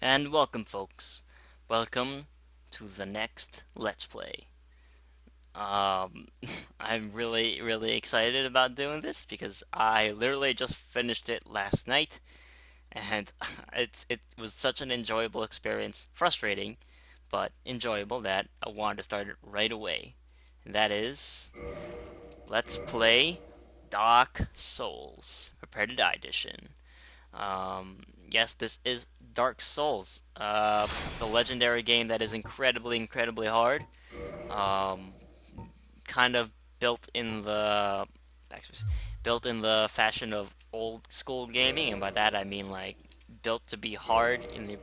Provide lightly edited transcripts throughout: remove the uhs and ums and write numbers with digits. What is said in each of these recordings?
And welcome, folks. Welcome to the next Let's Play. Um, I'm really excited about doing this because I literally just finished it last night, and it was such an enjoyable experience. Frustrating, but enjoyable that I wanted to start it right away. And that is, let's play Dark Souls, Prepare to Die edition. Um, yes, this is Dark Souls, the legendary game that is incredibly hard. Um, kind of built in the built in the fashion of old school gaming, and by that I mean like built to be hard. In the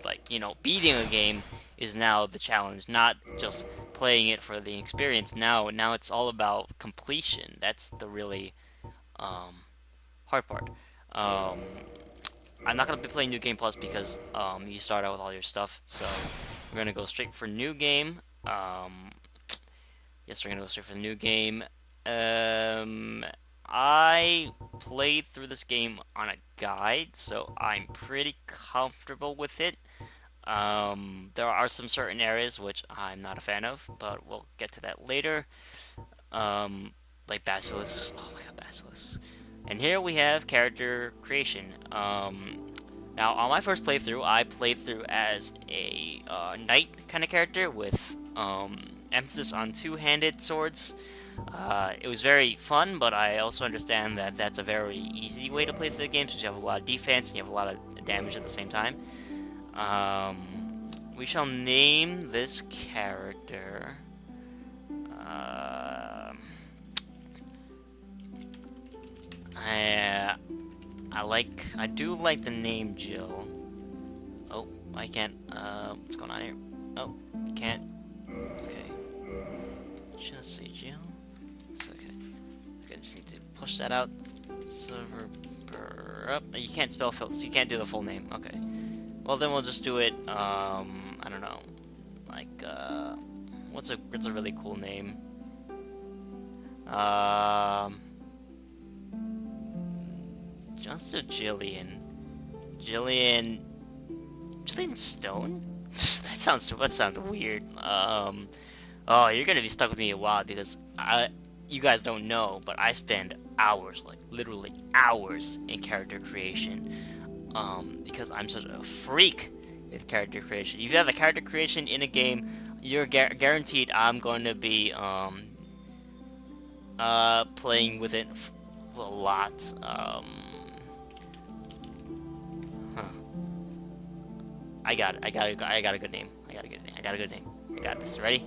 beating a game is now the challenge, not just playing it for the experience. Now it's all about completion. That's the really um, hard part. Um, I'm not gonna be playing New Game Plus because you start out with all your stuff. So we're gonna go straight for New Game. Yes, we're gonna go straight for the New Game. Um, I played through this game on a guide, so I'm pretty comfortable with it. There are some certain areas which I'm not a fan of, but we'll get to that later. Like Basilisk. Oh my god, Basilisk. And here we have character creation. Now, on my first playthrough, I played through as a knight kind of character with emphasis on two-handed swords. It was very fun, but I also understand that that's a very easy way to play through the game since you have a lot of defense and you have a lot of damage at the same time. We shall name this character. I do like the name Jill. Oh, I can't. What's going on here? Oh, can't. Okay. Just say Jill. It's okay. Okay, just need to push that out. Silver. Up. You can't spell fills. You can't do the full name. Okay. Well, then we'll just do it. I don't know. Like, what's a really cool name? Just a Jillian. Jillian Stone? That sounds weird. Oh, you're gonna be stuck with me a while because you guys don't know, but I spend hours, like literally hours, in character creation. Because I'm such a freak with character creation. If you have a character creation in a game, you're guaranteed I'm going to be playing with it a lot. Huh. I got it. I got a good name. I got a good name. I got this. Ready?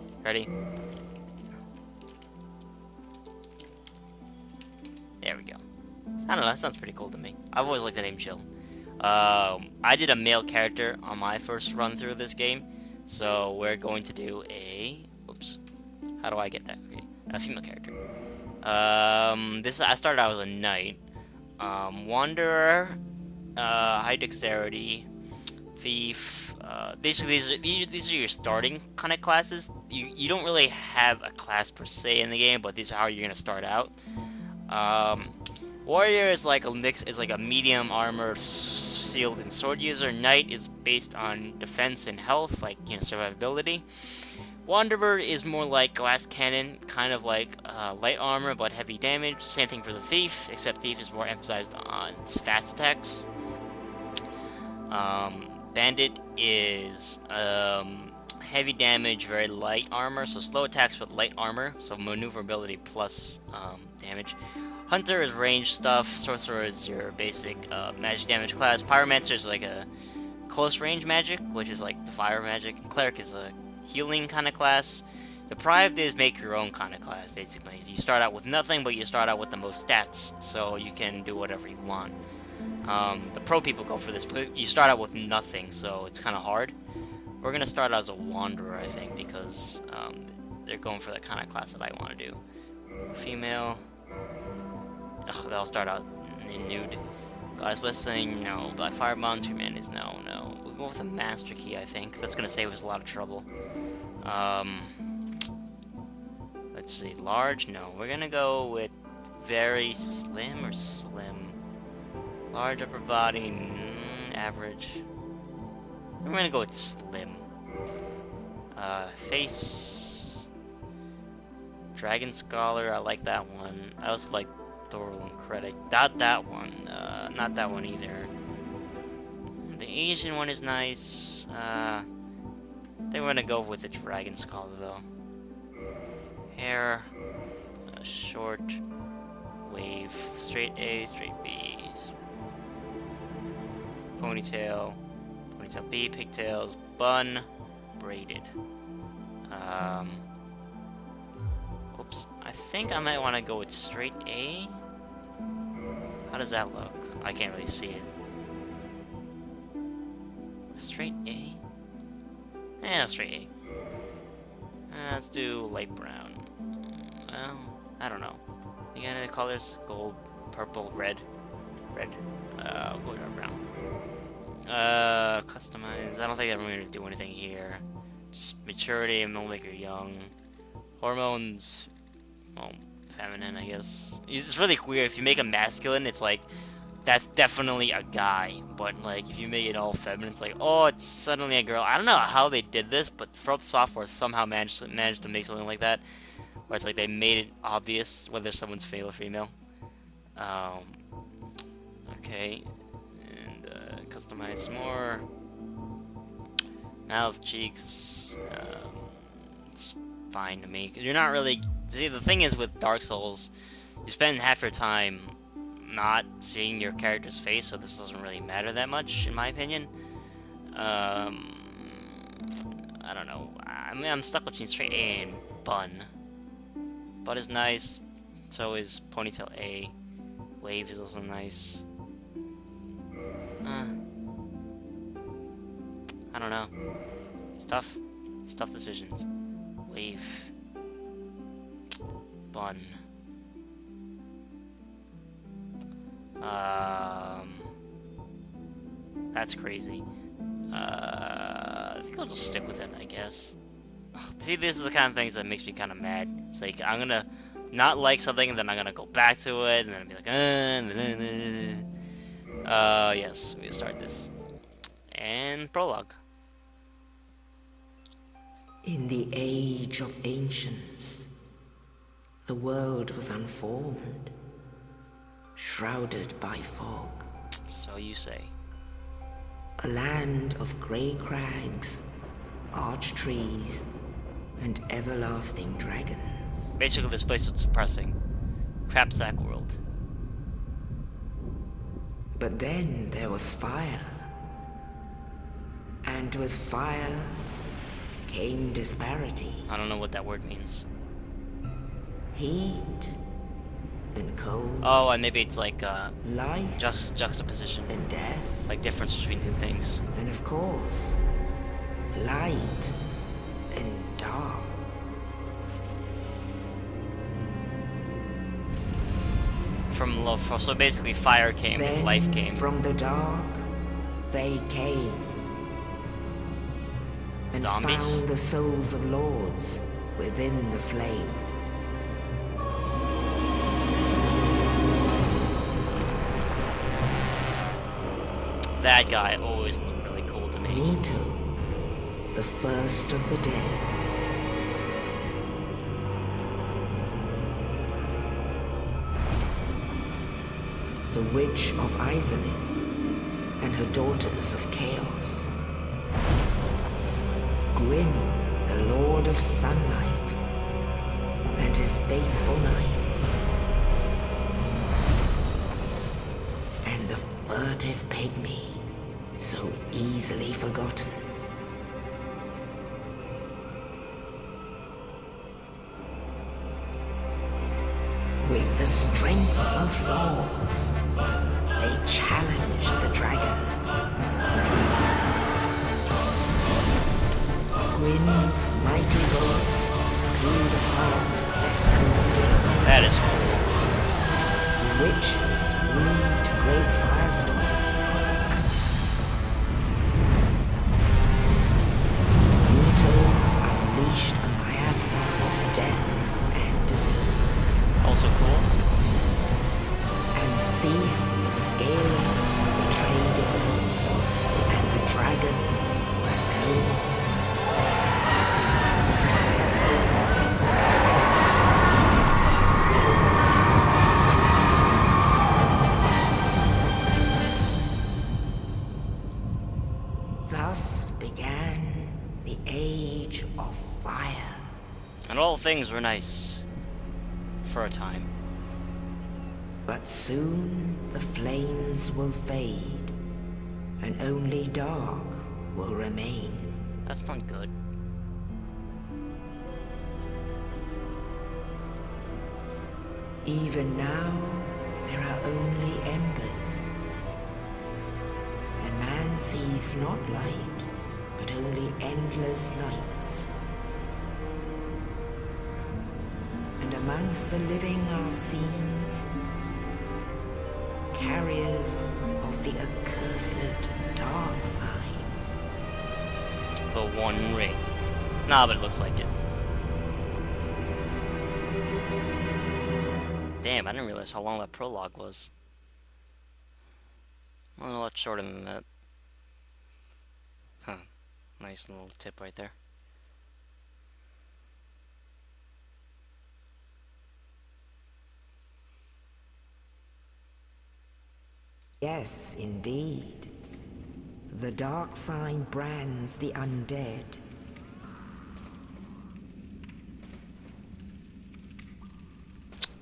There we go. I don't know. That sounds pretty cool to me. I've always liked the name Jill. I did a male character on my first run through this game, so we're going to do a. Oops. How do I get that? Okay. A female character. I started out as a knight. Wanderer, high dexterity, thief. Basically, these are your starting kind of classes. You don't really have a class per se in the game, but these are how you're gonna start out. Warrior is like a mix. Is like a medium armor, shield and sword user. Knight is based on defense and health, like survivability. Wanderer is more like glass cannon, kind of like light armor but heavy damage. Same thing for the thief, except thief is more emphasized on fast attacks. Bandit is heavy damage, very light armor, so slow attacks with light armor, so maneuverability plus damage. Hunter is range stuff. Sorcerer is your basic magic damage class. Pyromancer is like a close range magic, which is like the fire magic. Cleric is a healing kind of class. Deprived is make your own kind of class, basically. You start out with nothing, but you start out with the most stats, so you can do whatever you want. The pro people go for this, but you start out with nothing, so it's kind of hard. We're gonna start out as a wanderer, I think, because they're going for the kind of class that I want to do. Female. Ugh, they'll start out in nude. Goddess Blessing, no. By Firebomb, Two Man is no. We'll go with a Master Key, I think. That's gonna save us a lot of trouble. Let's see. Large? No. We're gonna go with very slim or slim. Large upper body, average. I'm gonna go with Slim. Face. Dragon Scholar, I like that one. I also like Thorl and Credit. Not that one. Not that one either. The Asian one is nice. I think we're gonna go with the Dragon Scholar though. Hair. Short. Wave. Straight A, straight B. Ponytail. Ponytail B, pigtails. Bun. Braided. Oops. I think I might want to go with straight A. How does that look? I can't really see it. Straight A? Yeah, straight A. Let's do light brown. Well, I don't know. You got any colors? Gold, purple, red. Red. Go with brown. Customize. I don't think I'm going to do anything here. Just maturity, and make her young. Hormones. Well, feminine, I guess. It's really weird. If you make a masculine, it's like, that's definitely a guy. But, like, if you make it all feminine, it's like, oh, it's suddenly a girl. I don't know how they did this, but From Software somehow managed to make something like that. Where it's like they made it obvious whether someone's male or female. Okay. And, customize more. Mouth, cheeks. It's fine to me. You're not really... See, the thing is with Dark Souls, you spend half your time not seeing your character's face, so this doesn't really matter that much, in my opinion. I don't know. I mean, I'm stuck between straight A and Bun. Bun is nice. So is Ponytail A. Wave is also nice. I don't know. It's tough. It's tough decisions. Wave. Bun. That's crazy. I think I'll just stick with it, I guess. See, this is the kind of things that makes me kind of mad. It's like, I'm gonna not like something, and then I'm gonna go back to it, and then I'll be like, yes, we'll start this. And prologue. In the age of ancients, the world was unformed, shrouded by fog. So you say. A land of grey crags, arch trees, and everlasting dragons. Basically, this place was depressing. Crapsack world. But then there was fire. And with fire came disparity. I don't know what that word means. Heat and cold. Oh, and maybe it's like light juxtaposition. and death. Like difference between two things. And of course, light and dark. From love, so basically fire came, Then, life came. from the dark, they came. And Zombies? found the souls of lords within the flame. That guy always looked really cool to me. Nito, the first of the dead. The Witch of Izalith and her daughters of Chaos. Gwyn, the Lord of Sunlight, and his faithful knights. And the furtive pygmy, so easily forgotten. With the strength of lords, they challenged the dragons. Gwyn's mighty lords peeled apart their stone skins. That is cool. Witches weaved great firestorms. Nito unleashed a miasma of death and disease. Also cool. And Seath the Scaleless betrayed his own, and the dragons Thus began the Age of Fire. And all things were nice. For a time. But soon the flames will fade, and only dark will remain. That's not good. Even now, there are only embers. And man sees not light, but only endless nights. And amongst the living are seen carriers of the accursed dark sign. The One Ring. Nah, but it looks like it. Damn, I didn't realize how long that prologue was. Well, a lot shorter than that. Huh. Nice little tip right there. Yes, indeed. The dark sign brands the undead.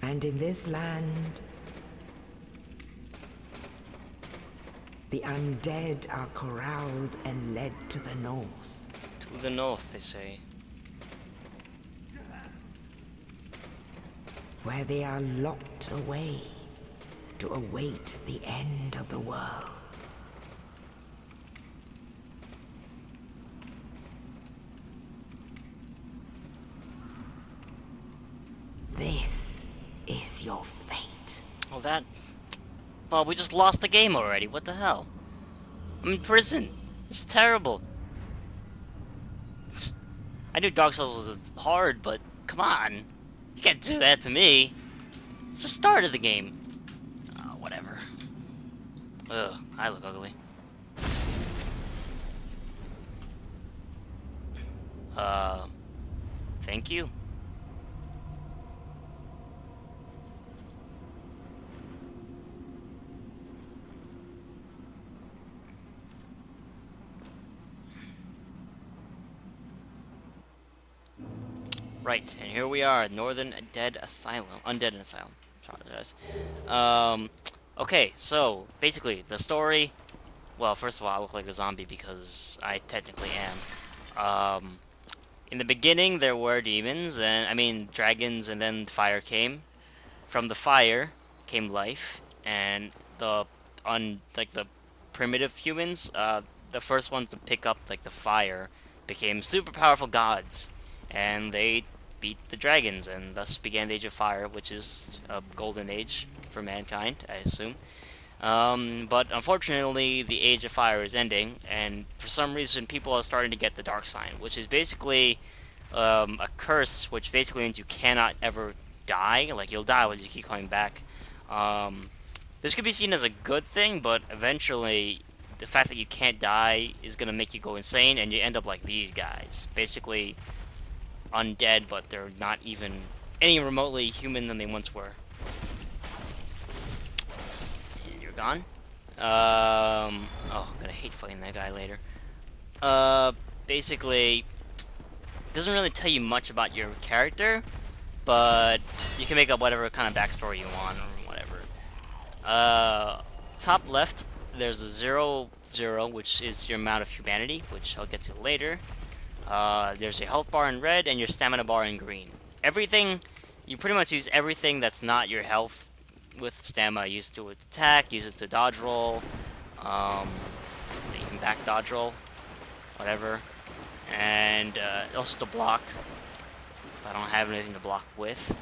And in this land, the undead are corralled and led to the north. To the north, they say. Where they are locked away to await the end of the world. This is your fate. Oh, that... Well, we just lost the game already. What the hell? I'm in prison. It's terrible. I knew Dark Souls was hard, but come on. You can't do that to me. It's the start of the game. Oh, whatever. Ugh, I look ugly. Thank you. Right, and here we are, Northern Undead Asylum. Apologize. Okay, so basically the story. Well, first of all, I look like a zombie because I technically am. In the beginning, there were demons, and dragons, and then fire came. From the fire came life, and the primitive humans, the first ones to pick up the fire, became super powerful gods, and they beat the dragons, and thus began the Age of Fire, which is a golden age for mankind, I assume. But unfortunately, the Age of Fire is ending, and for some reason, people are starting to get the Dark Sign, which is basically a curse, which basically means you cannot ever die. Like, you'll die, but you keep coming back. This could be seen as a good thing, but eventually, the fact that you can't die is going to make you go insane, and you end up like these guys. Basically undead, but they're not even any remotely human than they once were. And you're gone. Oh, I'm gonna hate fighting that guy later. Basically, doesn't really tell you much about your character, but you can make up whatever kind of backstory you want or whatever. Top left, there's a 0, 0, which is your amount of humanity, which I'll get to later. There's a health bar in red and your stamina bar in green. Everything, you pretty much use everything that's not your health with stamina. Use it to attack, use it to dodge roll, even back dodge roll, whatever. And also to block, if I don't have anything to block with.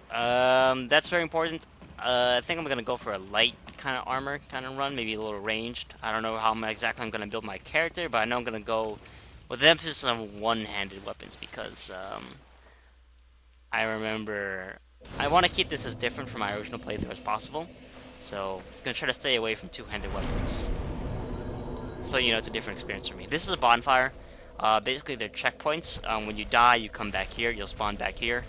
That's very important. I think I'm going to go for a light kind of armor kind of run, maybe a little ranged. I don't know how exactly I'm going to build my character, but I know I'm going to go with emphasis on one-handed weapons because I remember I want to keep this as different from my original playthrough as possible. So I'm going to try to stay away from two-handed weapons. So, you know, it's a different experience for me. This is a bonfire. Basically, they're checkpoints. When you die, you come back here. You'll spawn back here.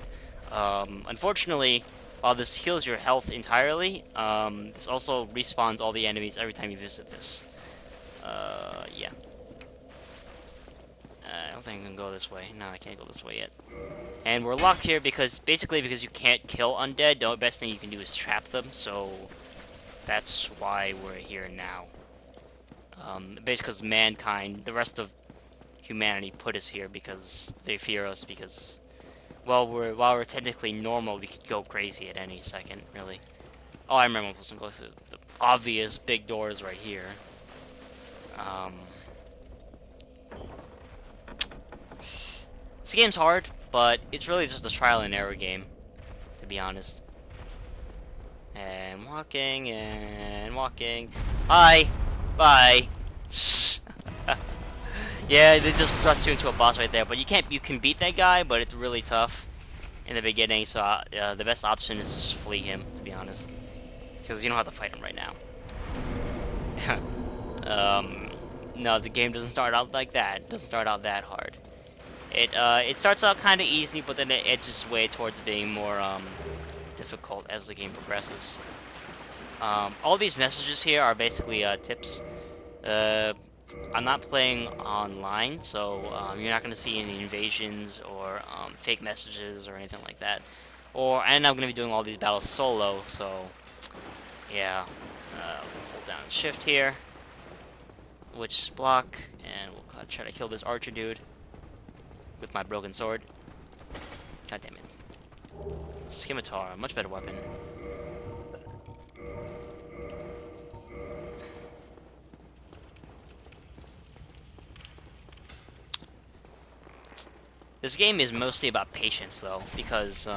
Unfortunately, while this heals your health entirely, this also respawns all the enemies every time you visit this. Yeah. I don't think I can go this way. No, I can't go this way yet. And we're locked here because, basically, because you can't kill undead, the best thing you can do is trap them, so that's why we're here now. Basically because mankind, the rest of humanity put us here because they fear us because, well, while we're technically normal, we could go crazy at any second, really. Oh, I remember I'm supposed to go through the obvious big doors right here. This game's hard, but it's really just a trial and error game, to be honest. And walking, and walking. Hi! Bye! Yeah, they just thrust you into a boss right there, but you can beat that guy, but it's really tough in the beginning, so the best option is to just flee him, to be honest. Because you don't have to fight him right now. No, the game doesn't start out like that. It doesn't start out that hard. It starts out kind of easy, but then it edges way towards being more difficult as the game progresses. All these messages here are basically tips. I'm not playing online, so you're not going to see any invasions or fake messages or anything like that. And I'm going to be doing all these battles solo, so yeah. Hold down shift here, which block, and we'll try to kill this archer dude with my broken sword. God damn it. Scimitar, a much better weapon. This game is mostly about patience, though, because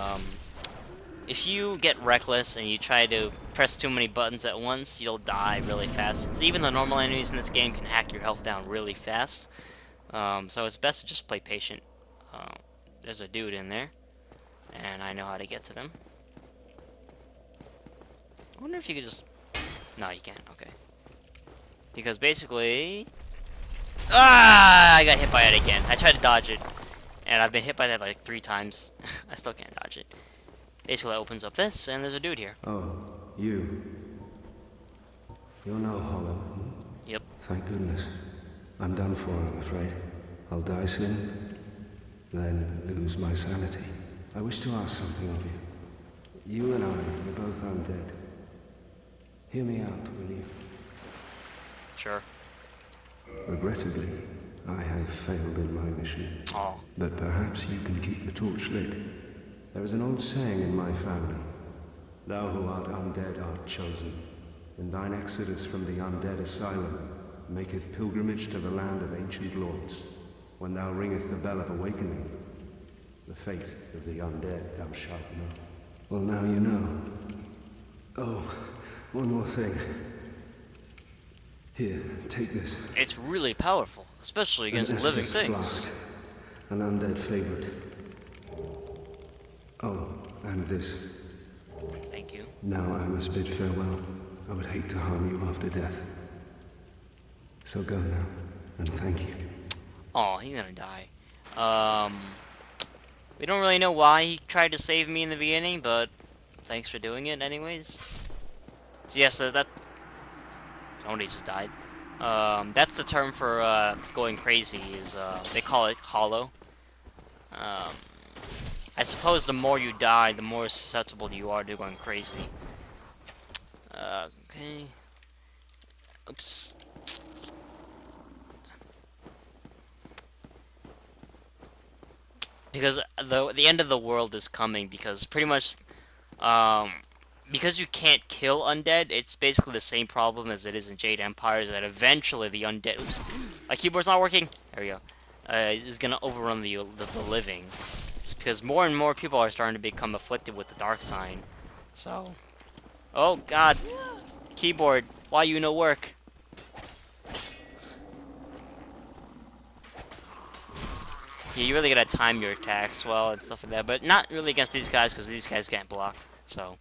if you get reckless and you try to press too many buttons at once, you'll die really fast. Since even the normal enemies in this game can hack your health down really fast. So it's best to just play patient. There's a dude in there, and I know how to get to them. I wonder if you could just... No, you can't. Okay. Because basically... Ah! I got hit by it again. I tried to dodge it, and I've been hit by that like 3 times. I still can't dodge it. Basically, it opens up this, and there's a dude here. Oh, you. You're no hollow. Hmm? Yep. Thank goodness. I'm done for, I'm afraid. I'll die soon, then lose my sanity. I wish to ask something of you. You and I are both undead. Hear me out, will you? Sure. Regrettably, I have failed in my mission. Oh. But perhaps you can keep the torch lit. There is an old saying in my family. Thou who art undead art chosen, and thine exodus from the undead asylum maketh pilgrimage to the land of ancient lords. When thou ringeth the bell of awakening, the fate of the undead thou shalt know. Well, now you know. Oh, one more thing. Here, take this. It's really powerful, especially against living Estus things. flask, an undead favorite. Oh, and this. Thank you. Now I must bid farewell. I would hate to harm you after death. So go now, and thank you. Oh, he's gonna die. We don't really know why he tried to save me in the beginning, but thanks for doing it anyways. So yes, that somebody just died. That's the term for going crazy. Is they call it hollow. I suppose the more you die, the more susceptible you are to going crazy. Okay. Oops. Because the end of the world is coming, because pretty much, because you can't kill undead, it's basically the same problem as it is in Jade Empire, is that eventually the undead... Oops, my keyboard's not working! There we go. Is gonna overrun the living. It's because more and more people are starting to become afflicted with the dark sign. So... Oh, God! Keyboard, why you no work? Yeah, you really gotta time your attacks well and stuff like that, but not really against these guys, because these guys can't block, so...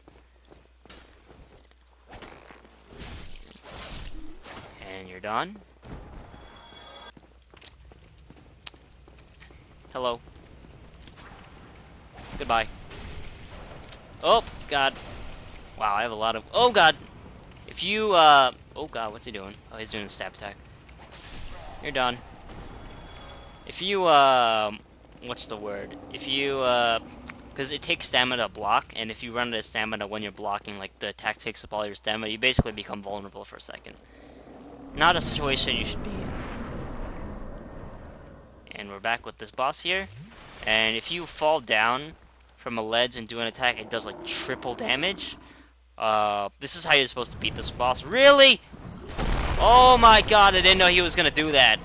And you're done. Hello. Goodbye. Oh, God. Wow, I have a lot of... Oh, God! If you, Oh, God, what's he doing? Oh, he's doing a stab attack. You're done. If you, what's the word? If you, because it takes stamina to block, and if you run out of stamina when you're blocking, like the attack takes up all your stamina, you basically become vulnerable for a second. Not a situation you should be in. And we're back with this boss here. And if you fall down from a ledge and do an attack, it does like triple damage. This is how you're supposed to beat this boss. Really? Oh my god, I didn't know he was gonna do that.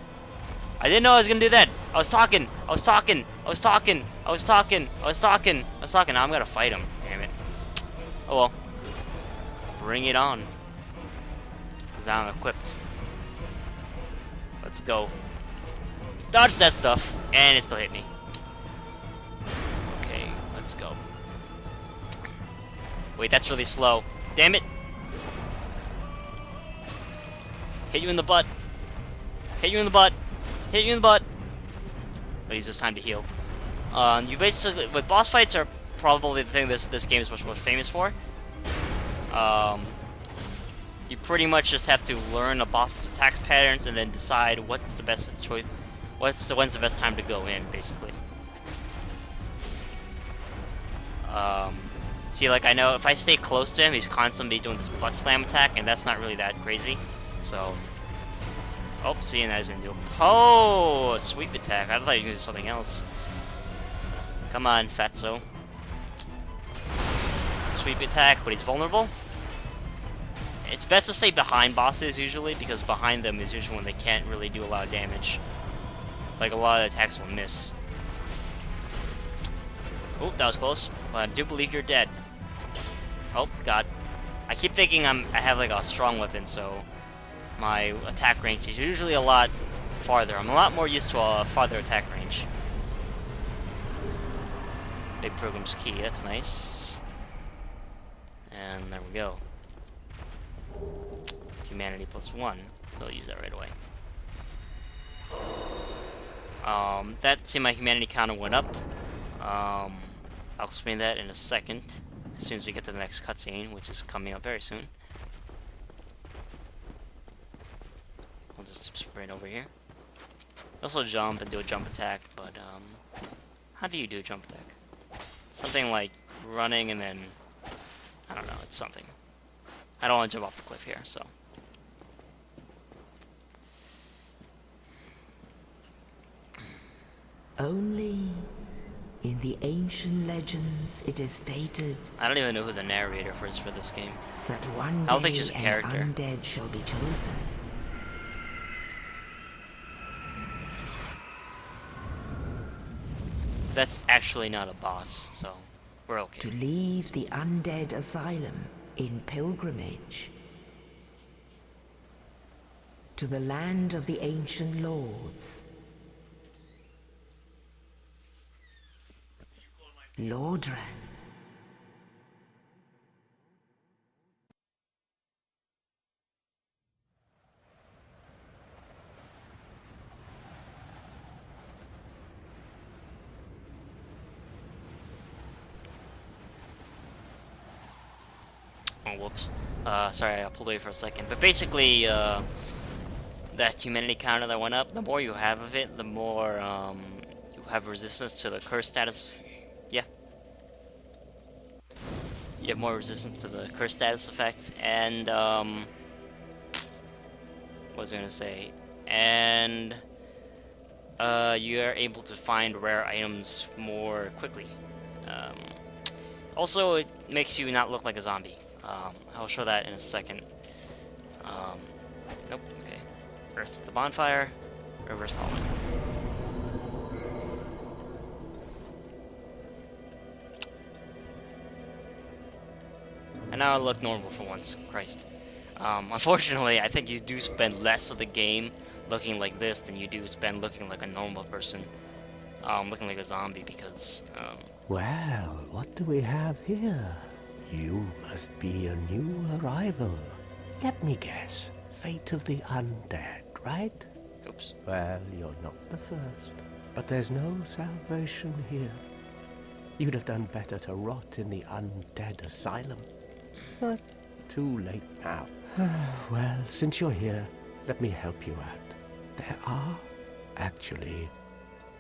I didn't know I was gonna do that. I was talking. Now I'm gonna fight him. Damn it. Oh well. Bring it on. Because I'm equipped. Let's go. Dodge that stuff. And it still hit me. Okay, let's go. Wait, that's really slow. Damn it. Hit you in the butt. Hit you in the butt. Hit you in the butt. But use this time to heal. You basically, with boss fights are probably the thing this game is much more famous for. You pretty much just have to learn a boss's attack patterns and then decide what's the best choice, when's the best time to go in, basically. See, like, I know if I stay close to him, he's constantly doing this butt slam attack, and that's not really that crazy. So, oh, see, now he's gonna do a sweep attack. I thought he was gonna do something else. Come on, fatso. Sweep attack, but he's vulnerable. It's best to stay behind bosses usually, because behind them is usually when they can't really do a lot of damage. Like, a lot of attacks will miss. Oh, that was close. But I do believe you're dead. Oh, God. I keep thinking I have like a strong weapon, so my attack range is usually a lot farther. I'm a lot more used to a farther attack range. Big program's key, that's nice. And there we go. Humanity +1. We'll use that right away. See, my humanity counter went up. I'll explain that in a second, as soon as we get to the next cutscene, which is coming up very soon. I'll just sprint over here. Also jump and do a jump attack, but how do you do a jump attack? Something like running and then, I don't know, it's something. I don't want to jump off the cliff here, so. Only in the ancient legends it is stated I don't even know who the narrator is for this game. that one I don't think day she's a an character. undead shall be chosen. That's actually not a boss, so we're okay. To leave the undead asylum in pilgrimage to the land of the ancient lords. Lordran. Oh, whoops. Sorry, I pulled away for a second. But basically, that humanity counter that went up, the more you have of it, the more you have resistance to the curse status. Yeah. You have more resistance to the curse status effect, and, what was I gonna say? And, you are able to find rare items more quickly. Also, it makes you not look like a zombie. I'll show that in a second. Nope, okay. Earth to the bonfire, reverse hallway. And now I look normal for once, Christ. Unfortunately, I think you do spend less of the game looking like this than you do spend looking like a normal person. Looking like a zombie, because, Well, what do we have here? You must be a new arrival. Let me guess. Fate of the undead, right? oops. Well, you're not the first. But there's no salvation here. You'd have done better to rot in the undead asylum. But too late now. Well, since you're here, let me help you out. There are actually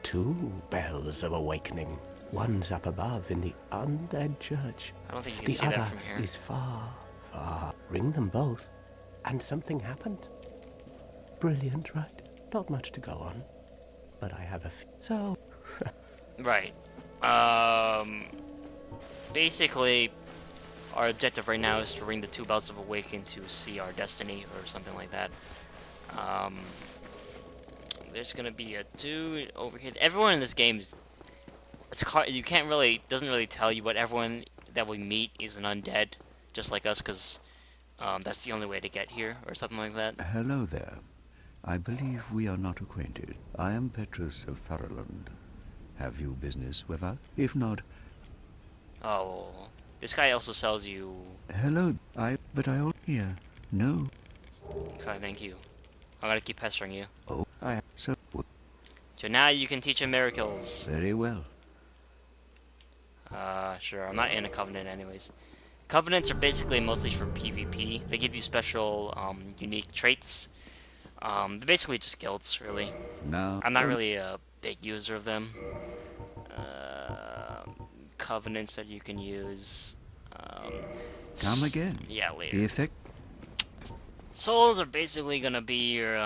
2 bells of awakening. One's up above in the undead church. I don't think you can The see that other from here. is far, far. Ring them both, and something happened. Brilliant, right? Not much to go on, but I have a so. Right. Basically, our objective right now is to ring the 2 bells of awakening to see our destiny or something like that. There's gonna be a dude over here. Everyone in this game is. You can't really. Doesn't really tell you what everyone that we meet is an undead, just like us, because that's the only way to get here or something like that. Hello there. I believe we are not acquainted. I am Petrus of Thurland. Have you business with us? If not... Oh, this guy also sells you. Hello, here. No. Okay, thank you. I'm gonna keep pestering you. Oh, so now you can teach him miracles. very well. Sure. I'm not in a covenant anyways. Covenants are basically mostly for PvP. They give you special, unique traits. They're basically just guilds, really. Now I'm not really a big user of them. Covenants that you can use. come again. Yeah, later. The effect. Souls are basically gonna be your,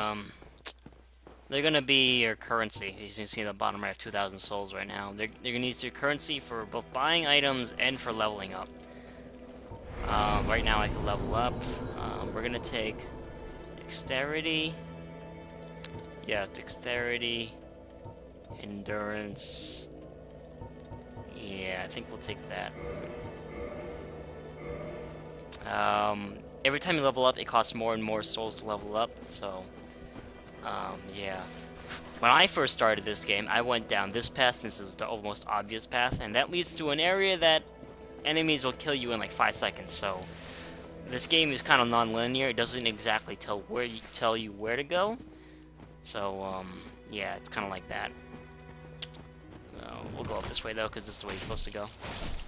they're gonna be your currency. As you can see in the bottom, I have 2,000 souls right now. They're gonna use your currency for both buying items and for leveling up. Right now I can level up. We're gonna take dexterity. Yeah, dexterity, endurance. Yeah, I think we'll take that. Every time you level up, it costs more and more souls to level up, so, yeah. When I first started this game, I went down this path, since this is the most obvious path, and that leads to an area that enemies will kill you in like 5 seconds, so this game is kind of non-linear. It doesn't exactly tell you where to go, so, yeah, it's kind of like that. We'll go up this way, though, because this is the way you're supposed to go.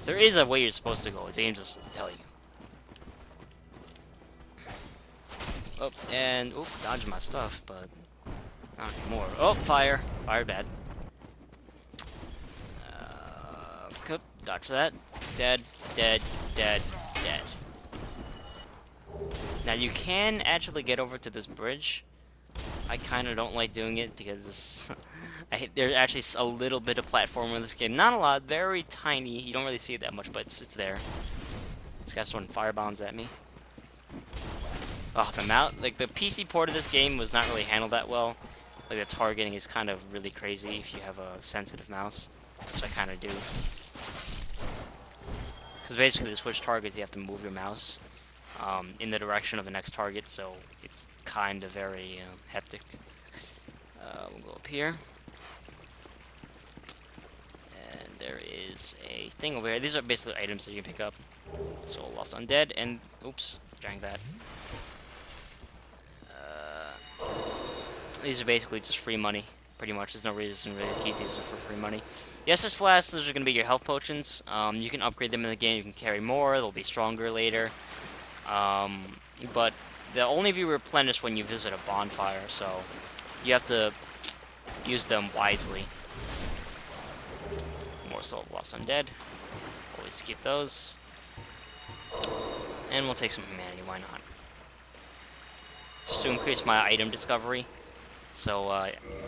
There is a way you're supposed to go. The game just doesn't tell you. Oh, and... oh, dodged my stuff, but... not anymore. Oh, fire. Fire bad. Dodge that. Dead, dead, dead, dead. Now, you can actually get over to this bridge. I kind of don't like doing it, because this... there's actually a little bit of platform in this game. Not a lot, very tiny. You don't really see it that much, but it's there. This guy's throwing fire bombs at me. Oh, the PC port of this game was not really handled that well. Like, the targeting is kind of really crazy if you have a sensitive mouse, which I kind of do. Because basically, to switch targets, you have to move your mouse in the direction of the next target, so it's kind of very hectic. We'll go up here. And there is a thing over here. These are basically items that you can pick up. So, lost undead, and oops, drank that. These are basically just free money, pretty much. There's no reason really to keep these for free money. The SS flasks, those are going to be your health potions. You can upgrade them in the game. You can carry more. They'll be stronger later. But they'll only be replenished when you visit a bonfire, so you have to use them wisely. More soul lost undead. Always keep those. And we'll take some humanity, why not? Just to increase my item discovery. So,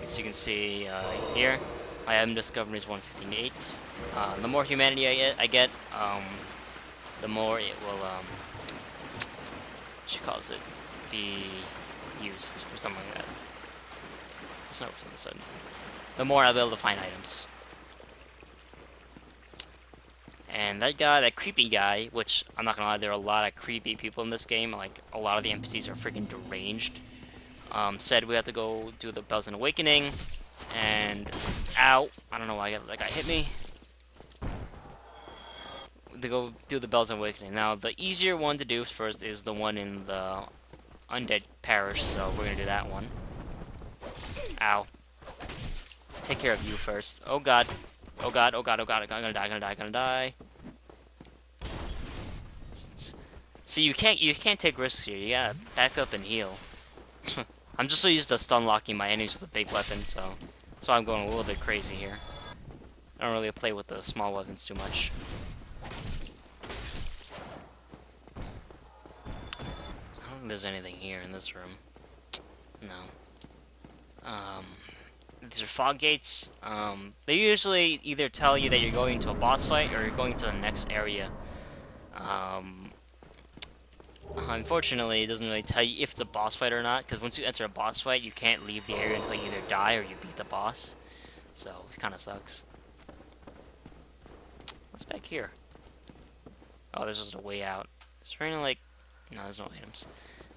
as you can see here, my item discovery is 158. The more humanity I get, the more it will, she calls it, be used, or something like that. It's not all of a sudden. The more I'll be able to find items. And that guy, that creepy guy, which, I'm not gonna lie, there are a lot of creepy people in this game, like, a lot of the NPCs are freaking deranged, said we have to go do the Bells and Awakening, and, ow, I don't know why that guy hit me, to go do the Bells and Awakening. Now, the easier one to do first is the one in the Undead Parish, so we're gonna do that one. Ow. Take care of you first. Oh god. Oh god, oh god, oh god, I'm gonna die, gonna die. See, you can't take risks here. You gotta back up and heal. I'm just so used to stun locking my enemies with a big weapon, so I'm going a little bit crazy here. I don't really play with the small weapons too much. I don't think there's anything here in this room. No. These are fog gates. They usually either tell you that you're going to a boss fight or you're going to the next area. Unfortunately, it doesn't really tell you if it's a boss fight or not, because once you enter a boss fight, you can't leave the area until you either die or you beat the boss. So, it kind of sucks. What's back here? Oh, there's just a way out. Is there any, like... No, there's no items.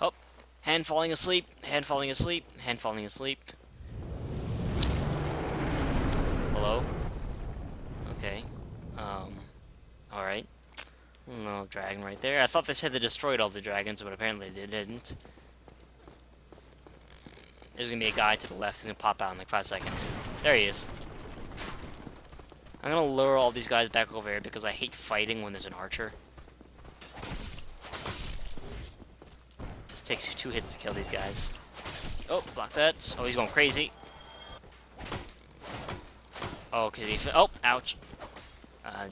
Oh, hand falling asleep, hand falling asleep, hand falling asleep. Hello? Okay. Alright. No dragon right there. I thought they said they destroyed all the dragons, but apparently they didn't. There's gonna be a guy to the left. He's gonna pop out in like 5 seconds. There he is. I'm gonna lure all these guys back over here because I hate fighting when there's an archer. Just takes you 2 hits to kill these guys. Oh, block that. Oh, he's going crazy. Oh, cause he... Oh, ouch. I'll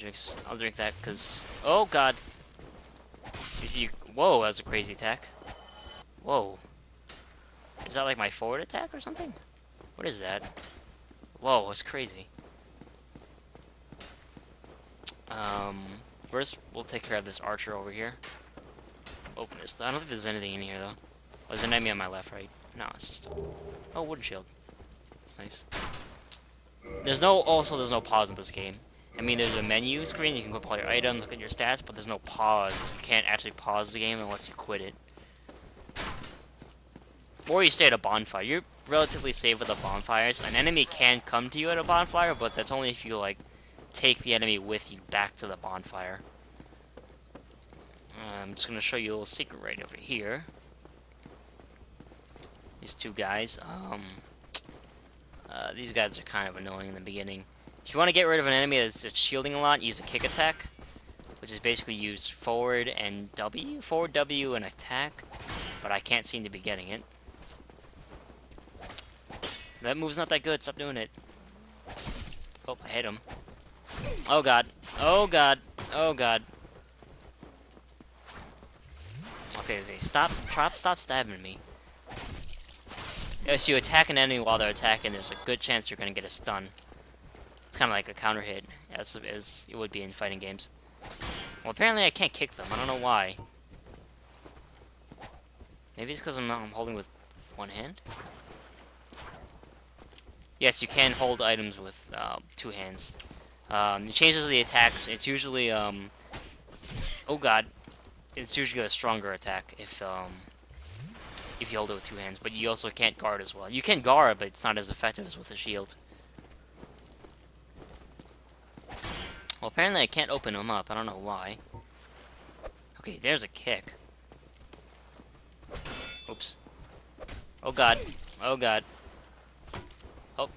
drink that, because... Oh, God. If you... Whoa, that was a crazy attack. Whoa. Is that like my forward attack or something? What is that? Whoa, it's crazy. First, we'll take care of this archer over here. Open this. I don't think there's anything in here, though. Oh, there's an enemy on my left, right? No, it's just... Oh, wooden shield. That's nice. There's no pause in this game. I mean, there's a menu screen, you can put all your items, look at your stats, but there's no pause. You can't actually pause the game unless you quit it. Or you stay at a bonfire. You're relatively safe with the bonfires. An enemy can come to you at a bonfire, but that's only if you, like, take the enemy with you back to the bonfire. I'm just going to show you a little secret right over here. These 2 guys, these guys are kind of annoying in the beginning. If you want to get rid of an enemy that's shielding a lot, use a kick attack, which is basically use forward and W. Forward W and attack, but I can't seem to be getting it. That move's not that good, stop doing it. Oh, I hit him. Oh god. Oh god. Oh god. Okay, stop stabbing me. If you attack an enemy while they're attacking, there's a good chance you're gonna get a stun. It's kind of like a counter hit, as it would be in fighting games. Well, apparently I can't kick them. I don't know why. Maybe it's because I'm holding with 1 hand? Yes, you can hold items with 2 hands. It changes the attacks. It's usually, oh god. It's usually a stronger attack if you hold it with 2 hands. But you also can't guard as well. You can guard, but it's not as effective as with a shield. Well, apparently I can't open them up. I don't know why. Okay, there's a kick. Oops. Oh god. Oh god. Oh.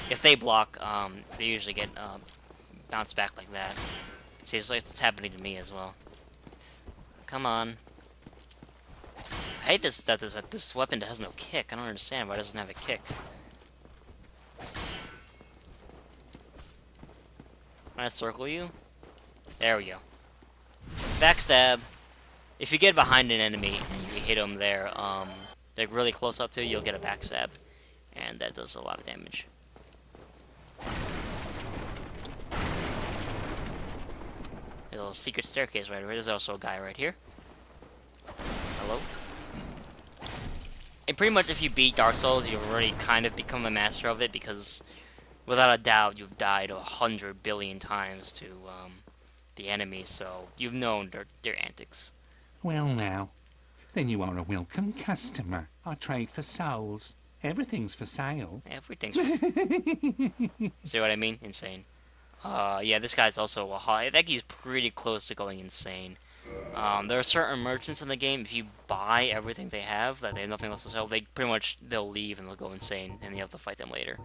If they block, they usually get bounced back like that. See, it's like it's happening to me as well. Come on. I hate that this weapon has no kick. I don't understand why it doesn't have a kick. Can I circle you? There we go. Backstab. If you get behind an enemy and you hit them there, they're really close up to you, you'll get a backstab. And that does a lot of damage. There's a little secret staircase right over here. There's also a guy right here. Hello? And pretty much if you beat Dark Souls, you've already kind of become a master of it, because without a doubt, you've died 100 billion times to the enemies, so you've known their antics. Well now, then you are a welcome customer. I trade for souls. Everything's for sale. Everything's for sale. See what I mean? Insane. Yeah, this guy's also a high. I think he's pretty close to going insane. There are certain merchants in the game, if you buy everything they have, that they have nothing else to sell, they'll leave and they'll go insane, and you have to fight them later.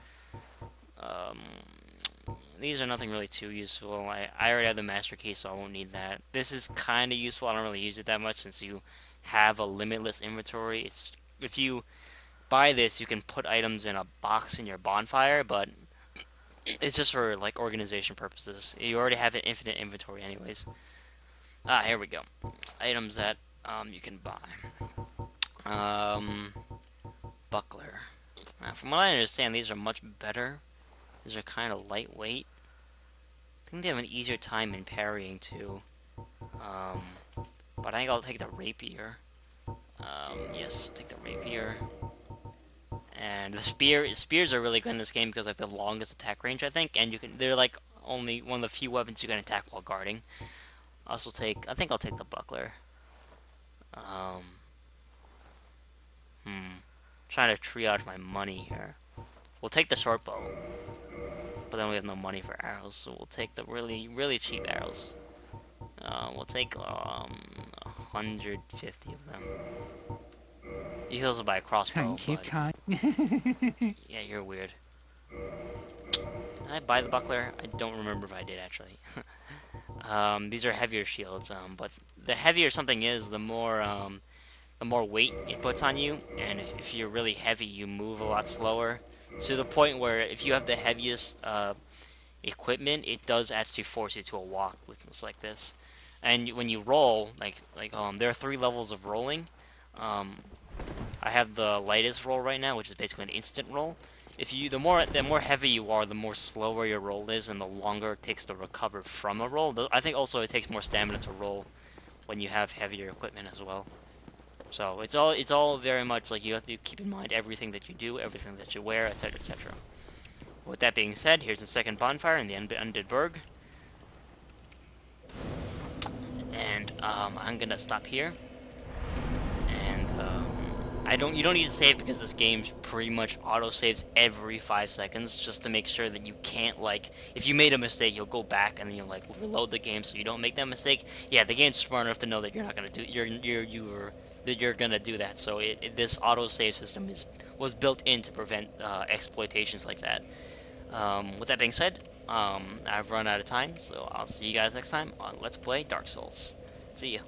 These are nothing really too useful. I already have the master key, so I won't need that. This is kind of useful. I don't really use it that much since you have a limitless inventory. It's if you buy this, you can put items in a box in your bonfire, but it's just for like organization purposes. You already have an infinite inventory, anyways. Here we go. Items that you can buy. Buckler. From what I understand, these are much better. These are kind of lightweight. I think they have an easier time in parrying too. But I think I'll take the rapier. Yes, take the rapier. And the spears are really good in this game because they have the longest attack range, I think, and they're like only one of the few weapons you can attack while guarding. I think I'll take the buckler. Trying to triage my money here. We'll take the short bow, but then we have no money for arrows, so we'll take the really, really cheap arrows. We'll take 150 of them. You can also buy a crossbow. Thank you, but... kind. Yeah, you're weird. Did I buy the buckler? I don't remember if I did, actually. These are heavier shields, but the heavier something is, the more weight it puts on you, and if you're really heavy, you move a lot slower, to the point where if you have the heaviest equipment, it does actually force you to a walk with things like this. And when you roll, there are 3 levels of rolling. I have the lightest roll right now, which is basically an instant roll. The more heavy you are, the more slower your roll is, and the longer it takes to recover from a roll. I think also it takes more stamina to roll when you have heavier equipment as well. So it's all very much like you have to keep in mind everything that you do, everything that you wear, etc., etc. With that being said, here's the second bonfire in the Undead Burg, and I'm gonna stop here. And you don't need to save because this game pretty much auto saves every 5 seconds, just to make sure that you can't, if you made a mistake, you'll go back and then you'll reload the game so you don't make that mistake. Yeah, the game's smart enough to know that you're not gonna you're gonna do that. So this auto save system was built in to prevent exploitations like that. With that being said, I've run out of time, so I'll see you guys next time on Let's Play Dark Souls. See ya.